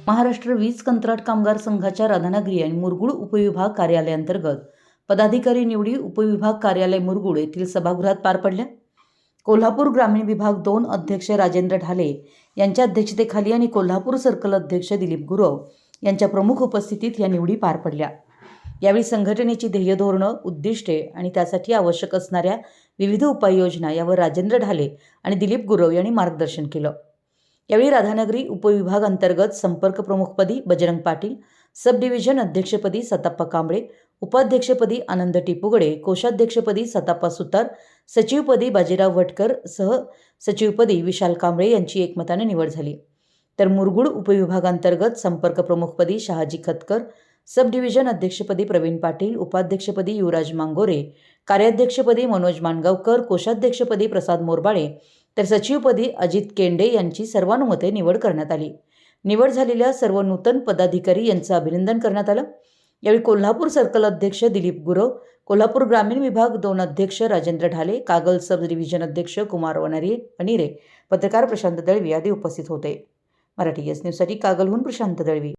महाराष्ट्र वीज कंत्राट कामगार संघाच्या राधानगरी आणि मुरगुड उपविभाग कार्यालयाअंतर्गत पदाधिकारी निवडी उपविभाग कार्यालय मुरगुड येथील सभागृहात पार पडल्या। कोल्हापूर ग्रामीण विभाग 2 अध्यक्ष राजेंद्र ढाले यांच्या अध्यक्षतेखाली आणि कोल्हापूर सर्कल अध्यक्ष दिलीप गुरव यांच्या प्रमुख उपस्थितीत या निवडी पार पडल्या। यावेळी संघटनेची ध्येय धोरणे, उद्दिष्टे आणि त्यासाठी आवश्यक असणाऱ्या विविध उपाययोजना यावर राजेंद्र ढाले आणि दिलीप गुरव यांनी मार्गदर्शन केलं। यावेळी राधानगरी उपविभाग अंतर्गत संपर्क प्रमुखपदी बजरंग पाटील, सब डिव्हिजन अध्यक्षपदी सताप्पा कांबळे, उपाध्यक्षपदी आनंद टिपुगडे, कोषाध्यक्षपदी सताप्पा सुतार, सचिवपदी बाजीराव भटकर, सह सचिवपदी विशाल कांबळे यांची एकमताने निवड झाली। तर मुरगुड उपविभागांतर्गत संपर्क प्रमुखपदी शहाजी खतकर, सब डिव्हिजन अध्यक्षपदी प्रवीण पाटील, उपाध्यक्षपदी युवराज मांगोरे, कार्याध्यक्षपदी मनोज मानगावकर, कोषाध्यक्षपदी प्रसाद मोरबाळे, तर सचिवपदी अजित केंडे यांची सर्वानुमते निवड करण्यात आली। निवड झालेल्या सर्व नूतन पदाधिकारी यांचं अभिनंदन करण्यात आलं। यावेळी कोल्हापूर सर्कल अध्यक्ष दिलीप गुरव, कोल्हापूर ग्रामीण विभाग 2 अध्यक्ष राजेंद्र ढाले, कागल सब डिव्हिजन अध्यक्ष कुमार वनीरे, पत्रकार प्रशांत दळवी आदी उपस्थित होते। मराठी एस न्यूजसाठी कागलहून प्रशांत दळवी।